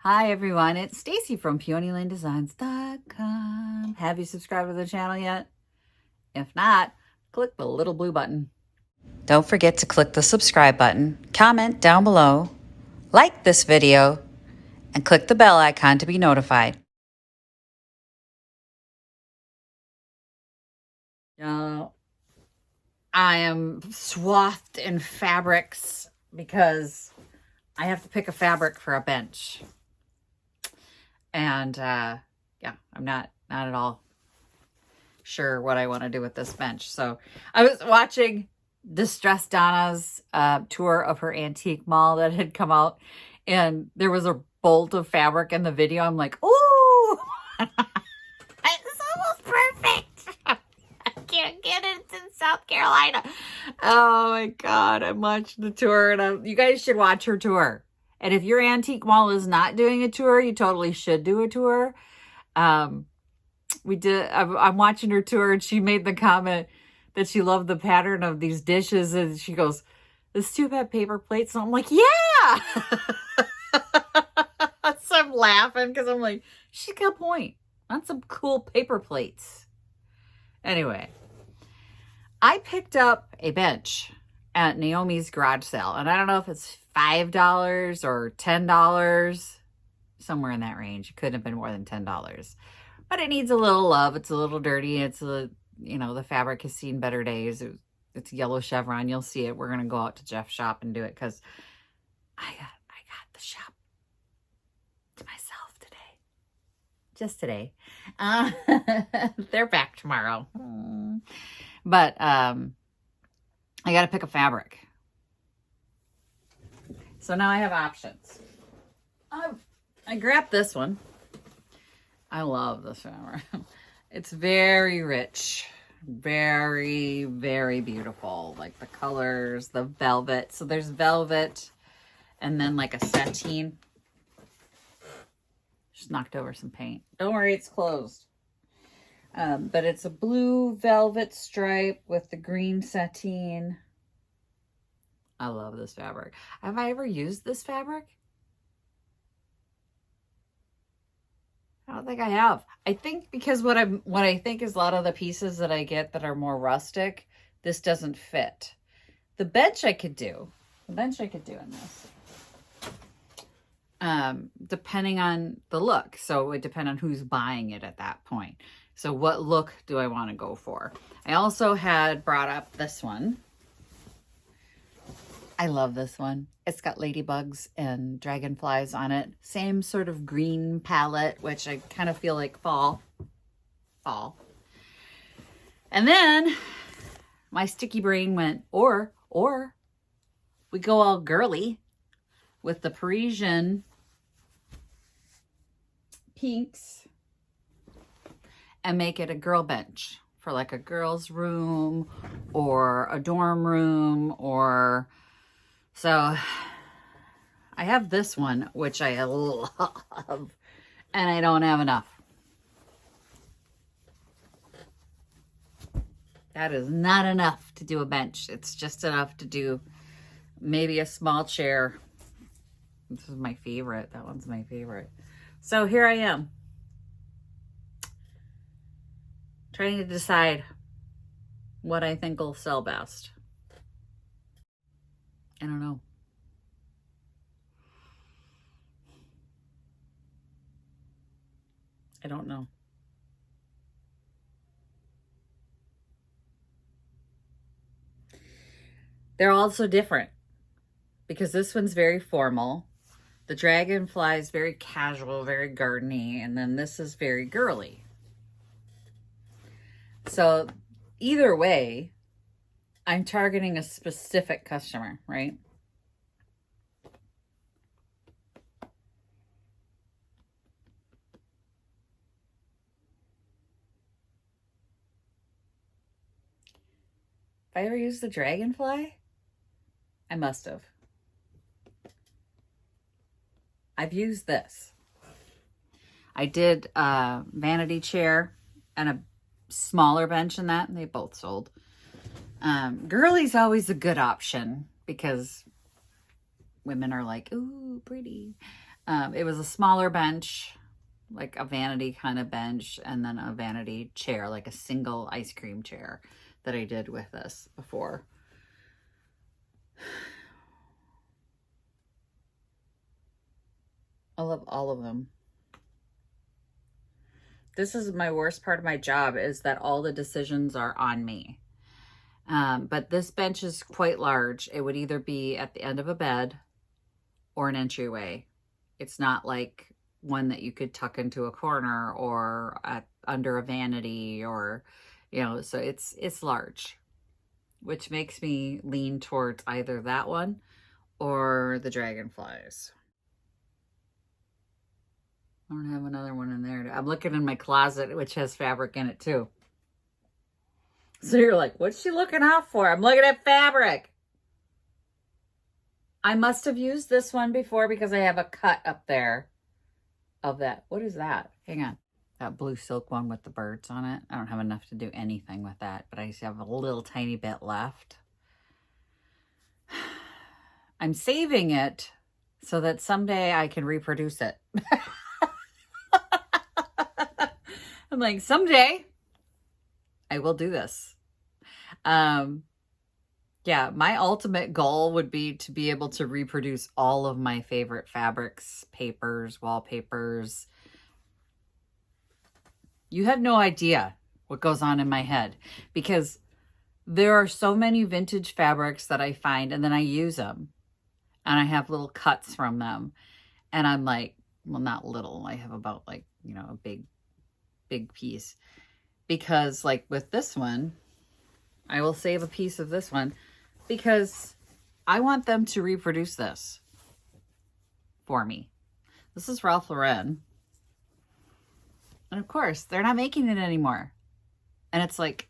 Hi everyone, it's Stacy from PeonyLaneDesigns.com. Have you subscribed to the channel yet? If not, click the little blue button. Don't forget to click the subscribe button, comment down below, like this video, and click the bell icon to be notified. Now, I am swathed in fabrics because I have to pick a fabric for a bench. And yeah, I'm not at all sure what I want to do with this bench. So I was watching Distressed Donna's tour of her antique mall that had come out, and there was a bolt of fabric in the video. I'm like, ooh, it's almost perfect. I can't get it. It's in South Carolina. Oh my God. I'm watching the tour, and you guys should watch her tour. And if your antique mall is not doing a tour, you totally should do a tour. I'm watching her tour, and she made the comment that she loved the pattern of these dishes, and she goes, "This too bad paper plates." And I'm like, yeah. So I'm laughing because I'm like, she's got a point. On some cool paper plates. Anyway, I picked up a bench at Naomi's garage sale, and I don't know if it's $5 or $10, somewhere in that range. It couldn't have been more than $10, but it needs a little love. It's a little dirty. It's the fabric has seen better days. It's yellow chevron. You'll see it. We're gonna go out to Jeff's shop and do it because I got the shop to myself today, just today. They're back tomorrow, but I got to pick a fabric. So now I have options. I grabbed this one. I love this fabric. It's very rich, very, very beautiful. Like the colors, the velvet. So there's velvet and then like a sateen. Just knocked over some paint. Don't worry, it's closed. But it's a blue velvet stripe with the green sateen. I love this fabric. Have I ever used this fabric? I don't think I have. I think because what I think is a lot of the pieces that I get that are more rustic, this doesn't fit. The bench I could do. The bench I could do in this. Depending on the look. So it would depend on who's buying it at that point. So what look do I want to go for? I also had brought up this one. I love this one. It's got ladybugs and dragonflies on it. Same sort of green palette, which I kind of feel like fall. And then my sticky brain went, or we go all girly with the Parisian pinks and make it a girl bench for like a girl's room or a dorm room or... So I have this one, which I love, and I don't have enough. That is not enough to do a bench. It's just enough to do maybe a small chair. This is my favorite. That one's my favorite. So here I am, trying to decide what I think will sell best. I don't know. I don't know. They're also different because this one's very formal. The dragonfly is very casual, very gardeny, and then this is very girly. So either way, I'm targeting a specific customer, right? If I ever used the dragonfly, I must have. I've used this. I did a vanity chair and a smaller bench in that, and they both sold. Girly's always a good option because women are like, ooh, pretty. It was a smaller bench, like a vanity kind of bench, and then a vanity chair, like a single ice cream chair that I did with this before. I love all of them. This is my worst part of my job, is that all the decisions are on me. But this bench is quite large. It would either be at the end of a bed or an entryway. It's not like one that you could tuck into a corner or under a vanity, or, you know, so it's large, which makes me lean towards either that one or the dragonflies. I don't have another one in there. I'm looking in my closet, which has fabric in it too. So you're like, what's she looking out for? I'm looking at fabric. I must have used this one before because I have a cut up there of that. What is that? Hang on. That blue silk one with the birds on it. I don't have enough to do anything with that, but I just have a little tiny bit left. I'm saving it so that someday I can reproduce it. I'm like, someday I will do this. Yeah, my ultimate goal would be to be able to reproduce all of my favorite fabrics, papers, wallpapers. You have no idea what goes on in my head, because there are so many vintage fabrics that I find and then I use them and I have little cuts from them. And I'm like, well, not little. I have about, like, you know, a big piece, because like with this one, I will save a piece of this one because I want them to reproduce this for me. This is Ralph Lauren. And of course, they're not making it anymore. And it's like,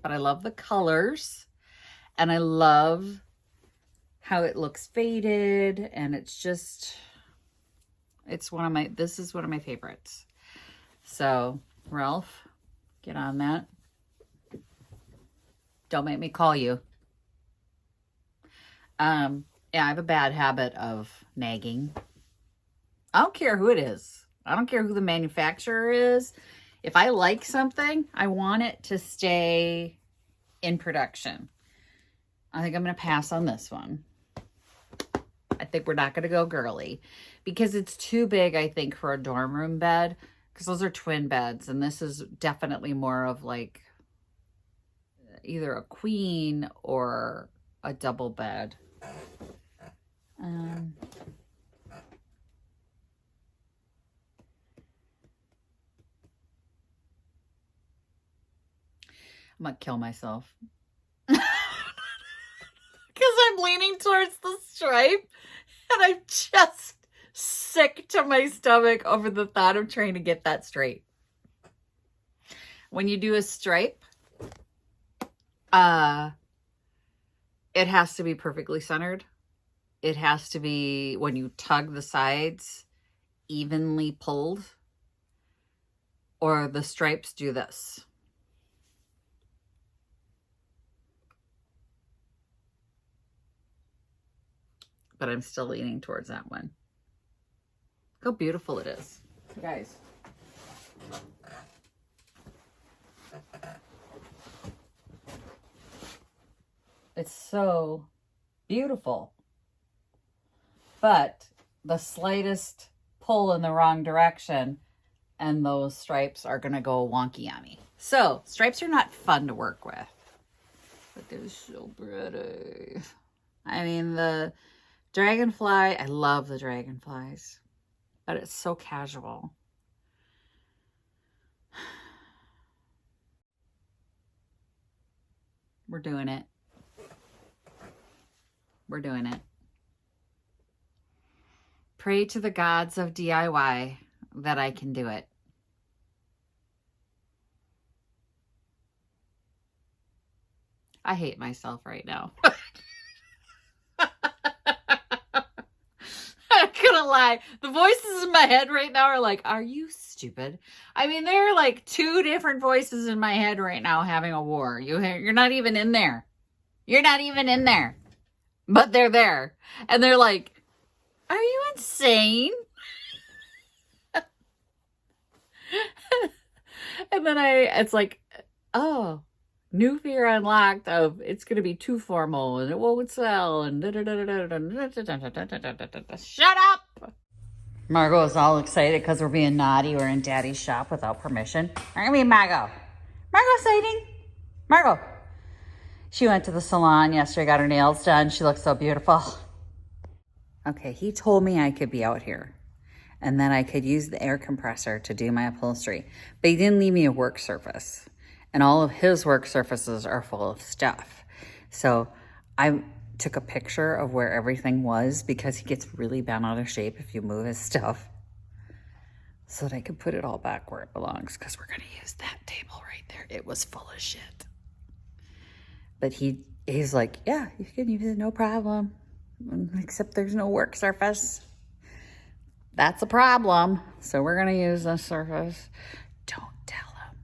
but I love the colors and I love how it looks faded, and it's just, this is one of my favorites. So, Ralph, get on that. Don't make me call you. Yeah, I have a bad habit of nagging. I don't care who it is. I don't care who the manufacturer is. If I like something, I want it to stay in production. I think I'm going to pass on this one. I think we're not going to go girly because it's too big, I think, for a dorm room bed. Because those are twin beds, and this is definitely more of like either a queen or a double bed. I'm gonna kill myself because I'm leaning towards the stripe and I'm just sick to my stomach over the thought of trying to get that straight. When you do a stripe, it has to be perfectly centered. It has to be, when you tug the sides, evenly pulled, or the stripes do this. But I'm still leaning towards that one. Look how beautiful it is. Guys. It's so beautiful. But the slightest pull in the wrong direction and those stripes are going to go wonky on me. So, stripes are not fun to work with. But they're so pretty. I mean, the dragonfly, I love the dragonflies. But it's so casual. We're doing it. We're doing it. Pray to the gods of DIY that I can do it. I hate myself right now. I'm not gonna lie. The voices in my head right now are like, are you stupid? I mean, there are like two different voices in my head right now having a war. You're not even in there. You're not even in there. But they're there. And they're like, are you insane? And then it's like, oh, new fear unlocked of it's going to be too formal and it won't sell and shut up. Margot is all excited because we're being naughty. We're in Daddy's shop without permission. Aren't we, Margot? Margot exciting? Margot. She went to the salon yesterday, got her nails done. She looks so beautiful. Okay, he told me I could be out here and then I could use the air compressor to do my upholstery. But he didn't leave me a work surface. And all of his work surfaces are full of stuff. So I took a picture of where everything was because he gets really bent out of shape if you move his stuff, so that I could put it all back where it belongs, because we're going to use that table right there. It was full of shit. But he's like, yeah, you can use it, no problem. Except there's no work surface. That's a problem. So we're going to use this surface. Don't tell him.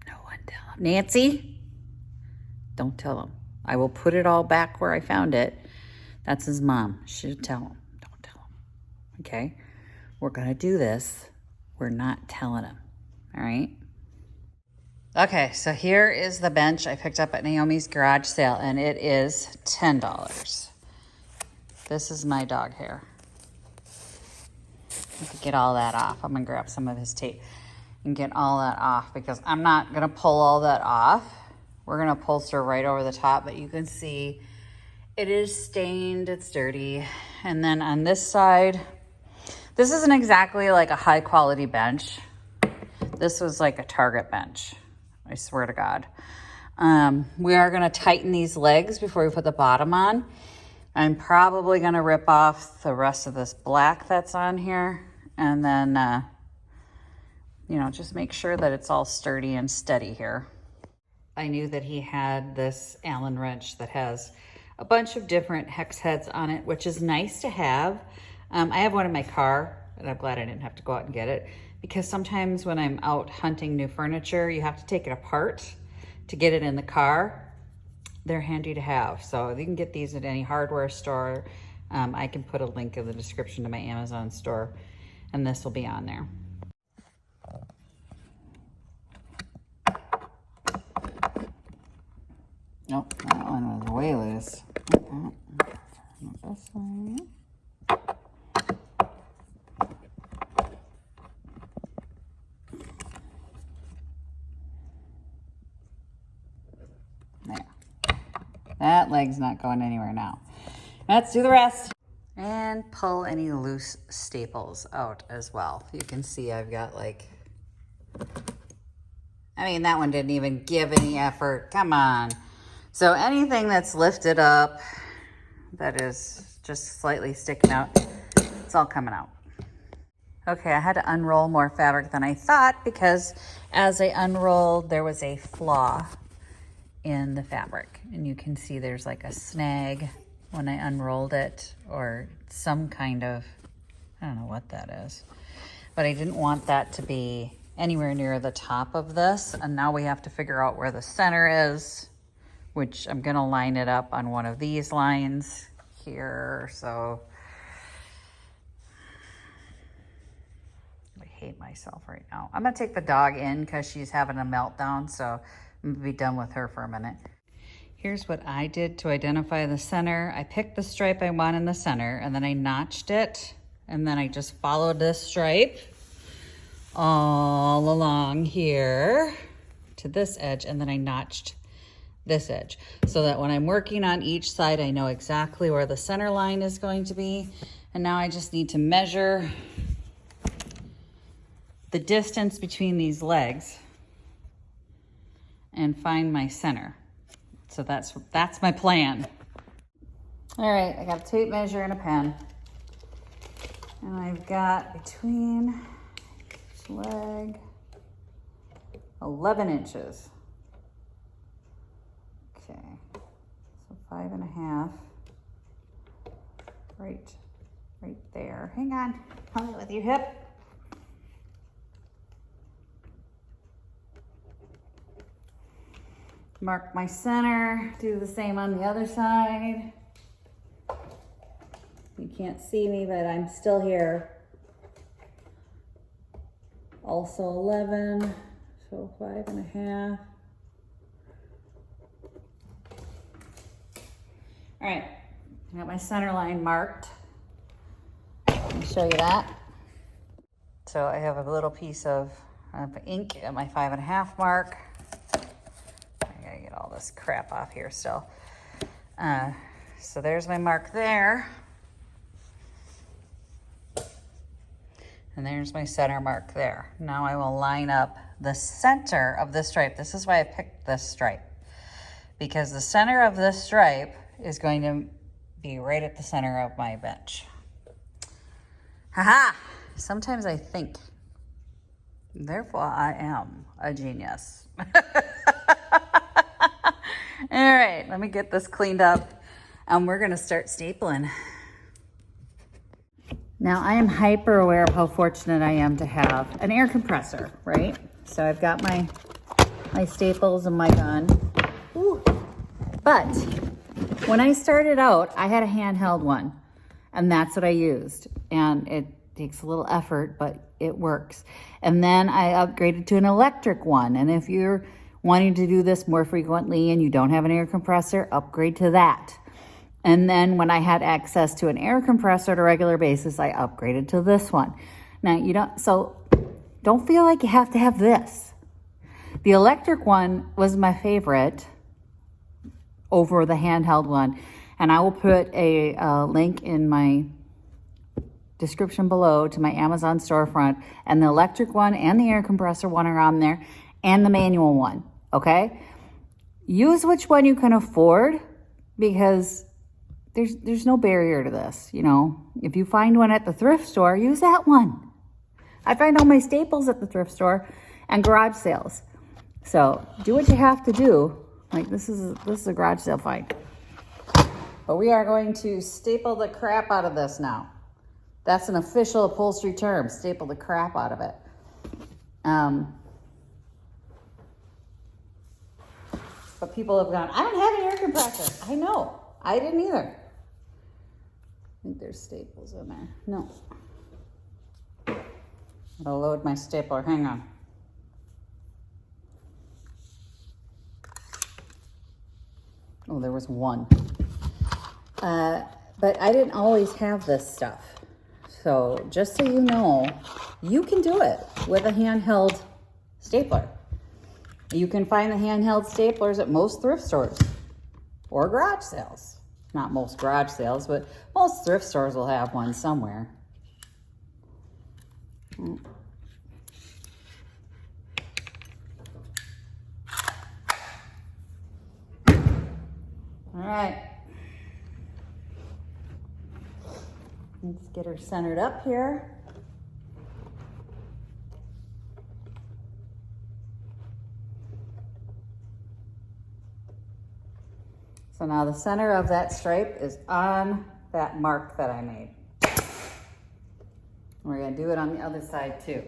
No one tell him. Nancy, don't tell him. I will put it all back where I found it. That's his mom. Should tell him. Don't tell him. Okay? We're going to do this. We're not telling him. All right? Okay, so here is the bench I picked up at Naomi's garage sale, and it is $10. This is my dog hair. I have to get all that off. I'm going to grab some of his tape and get all that off because I'm not going to pull all that off. We're going to upholster right over the top, but you can see it is stained, it's dirty. And then on this side, this isn't exactly like a high quality bench. This was like a Target bench, I swear to God. We are going to tighten these legs before we put the bottom on. I'm probably going to rip off the rest of this black that's on here. And then, just make sure that it's all sturdy and steady here. I knew that he had this Allen wrench that has a bunch of different hex heads on it, which is nice to have. I have one in my car, and I'm glad I didn't have to go out and get it, because sometimes when I'm out hunting new furniture, you have to take it apart to get it in the car. They're handy to have. So you can get these at any hardware store. I can put a link in the description to my Amazon store, and this will be on there. Nope, that one was way loose. This way. There. That leg's not going anywhere now. Let's do the rest. And pull any loose staples out as well. You can see I've got that one didn't even give any effort. Come on. So anything that's lifted up that is just slightly sticking out, it's all coming out. Okay, I had to unroll more fabric than I thought because as I unrolled, there was a flaw in the fabric. And you can see there's like a snag when I unrolled it, or some kind of, I don't know what that is. But I didn't want that to be anywhere near the top of this. And now we have to figure out where the center is, which I'm gonna line it up on one of these lines here. So I hate myself right now. I'm gonna take the dog in because she's having a meltdown. So I'm gonna be done with her for a minute. Here's what I did to identify the center. I picked the stripe I want in the center, and then I notched it. And then I just followed this stripe all along here to this edge, and then I notched this edge so that when I'm working on each side, I know exactly where the center line is going to be. And now I just need to measure the distance between these legs and find my center. So that's my plan. All right, I got a tape measure and a pen. And I've got between each leg 11 inches. Okay, so 5.5, right there. Hang on, hold it with your hip. Mark my center, do the same on the other side. You can't see me, but I'm still here. also 11, so 5.5. All right, I got my center line marked. Let me show you that. So I have a little piece of ink at my 5.5 mark. I gotta get all this crap off here still. So there's my mark there. And there's my center mark there. Now I will line up the center of this stripe. This is why I picked this stripe, because the center of this stripe is going to be right at the center of my bench. Haha! Sometimes I think, therefore I am a genius. All right, let me get this cleaned up and we're gonna start stapling. Now I am hyper aware of how fortunate I am to have an air compressor, right? So I've got my staples and my gun. Ooh. But when I started out, I had a handheld one and that's what I used. And it takes a little effort, but it works. And then I upgraded to an electric one. And if you're wanting to do this more frequently and you don't have an air compressor, upgrade to that. And then when I had access to an air compressor on a regular basis, I upgraded to this one. Now don't feel like you have to have this. The electric one was my favorite over the handheld one. And I will put a link in my description below to my Amazon storefront, and the electric one and the air compressor one are on there, and the manual one, okay? Use which one you can afford, because there's no barrier to this, you know. If you find one at the thrift store, use that one. I find all my staples at the thrift store and garage sales. So do what you have to do. Like this is a garage sale find. But we are going to staple the crap out of this now. That's an official upholstery term, staple the crap out of it. But people have gone, I don't have an air compressor. I know, I didn't either. I think there's staples in there. No. I'll load my stapler, hang on. Oh, there was one. But I didn't always have this stuff. So just so you know, you can do it with a handheld stapler. You can find the handheld staplers at most thrift stores or garage sales. Not most garage sales, but most thrift stores will have one somewhere. All right. Let's get her centered up here. So now the center of that stripe is on that mark that I made. We're gonna do it on the other side too.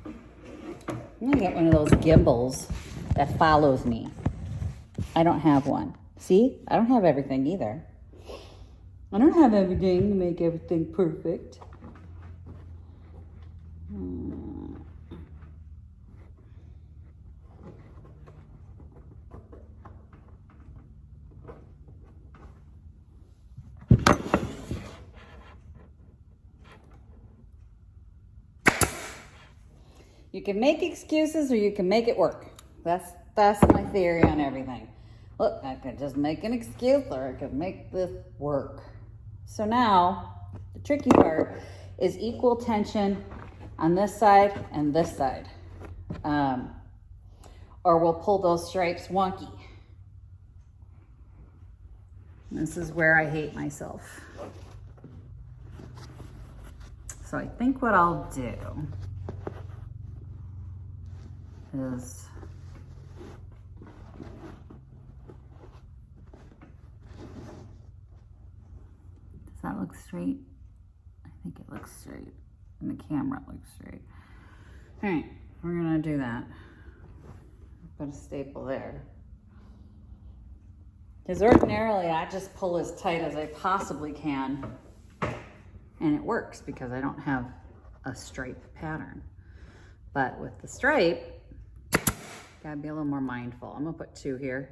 I'm gonna get one of those gimbals that follows me. I don't have one. See, I don't have everything either. I don't have everything to make everything perfect. You can make excuses or you can make it work. That's my theory on everything. Look, I could just make an excuse or I could make this work. So now, the tricky part is equal tension on this side and this side. Or we'll pull those stripes wonky. This is where I hate myself. So I think what I'll do is does that look straight? I think it looks straight. And the camera looks straight. All right, we're gonna do that. Put a staple there. Because ordinarily I just pull as tight as I possibly can. And it works because I don't have a stripe pattern. But with the stripe, gotta be a little more mindful. I'm gonna put 2 here.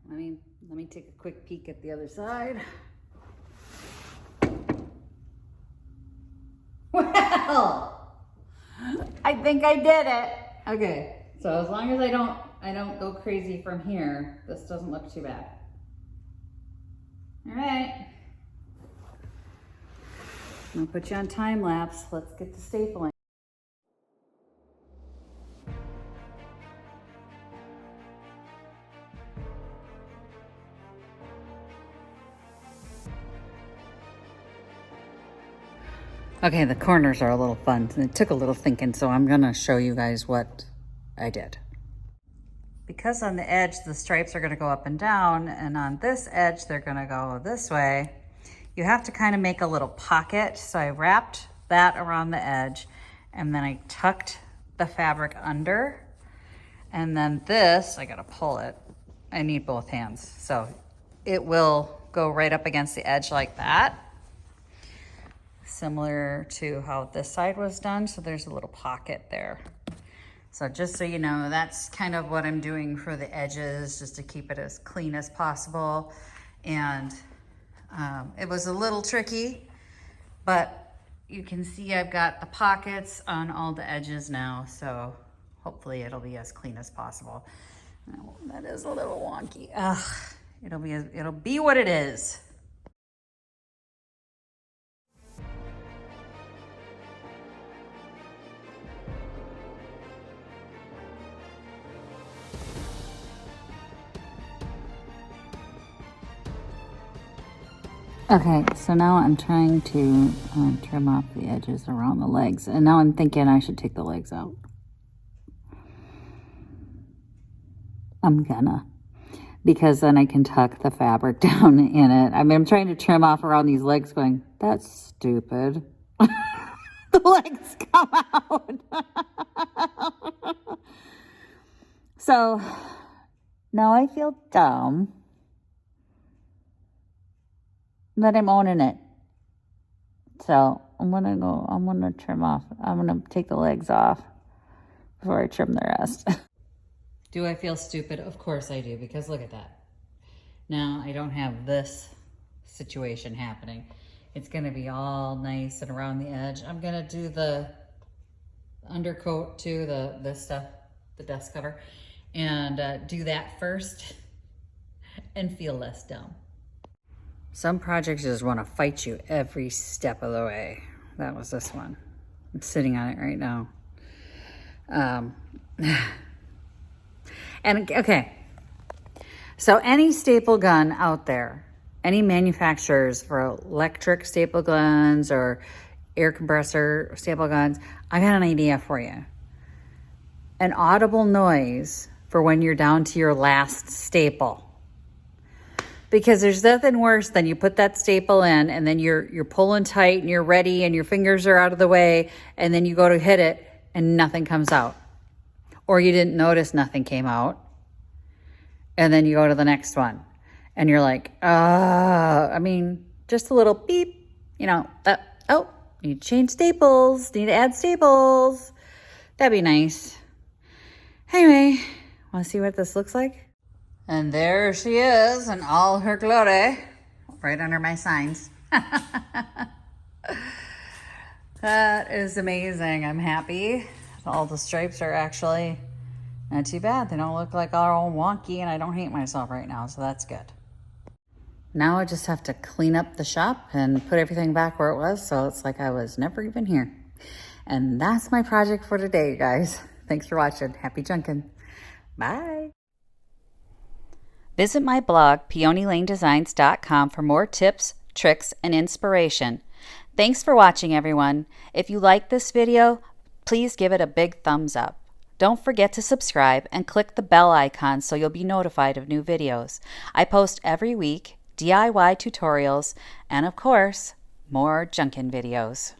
All right, let me take a quick peek at the other side. Well, I think I did it. Okay, so as long as I don't go crazy from here, this doesn't look too bad. All right, I'm gonna put you on time lapse. Let's get the stapling. Okay, the corners are a little fun. It took a little thinking, so I'm gonna show you guys what I did. Because on the edge, the stripes are gonna go up and down, and on this edge, they're gonna go this way. You have to kind of make a little pocket. So I wrapped that around the edge, and then I tucked the fabric under. And then this, I gotta pull it. I need both hands. So it will go right up against the edge like that. Similar to how this side was done. So there's a little pocket there. So just so you know, that's kind of what I'm doing for the edges, just to keep it as clean as possible. And it was a little tricky, but you can see I've got the pockets on all the edges now. So hopefully it'll be as clean as possible. Oh, that is a little wonky. Ugh, it'll be what it is. Okay, so now I'm trying to trim off the edges around the legs. And now I'm thinking I should take the legs out. I'm gonna. Because then I can tuck the fabric down in it. I mean, I'm trying to trim off around these legs going, that's stupid. The legs come out. So now I feel dumb. But I'm owning it. So I'm gonna trim off. I'm gonna take the legs off before I trim the rest. Do I feel stupid? Of course I do, because look at that. Now I don't have this situation happening. It's gonna be all nice and around the edge. I'm gonna do the undercoat too, this stuff, the dust cover, and do that first and feel less dumb. Some projects just want to fight you every step of the way. That was this one. I'm sitting on it right now. And okay, so any staple gun out there, any manufacturers for electric staple guns or air compressor staple guns, I got an idea for you. An audible noise for when you're down to your last staple. Because there's nothing worse than you put that staple in and then you're pulling tight and you're ready and your fingers are out of the way, and then you go to hit it and nothing comes out. Or you didn't notice nothing came out. And then you go to the next one and you're like, I mean, just a little beep, you know, oh, need to change staples, need to add staples. That'd be nice. Anyway, want to see what this looks like? And there she is in all her glory, right under my signs. That is amazing. I'm happy. All the stripes are actually not too bad. They don't look like all wonky, and I don't hate myself right now, so that's good. Now I just have to clean up the shop and put everything back where it was, so it's like I was never even here. And that's my project for today, you guys. Thanks for watching. Happy junkin'. Bye. Visit my blog, peonylanedesigns.com, for more tips, tricks, and inspiration. Thanks for watching, everyone. If you like this video, please give it a big thumbs up. Don't forget to subscribe and click the bell icon so you'll be notified of new videos. I post every week DIY tutorials and, of course, more junkin videos.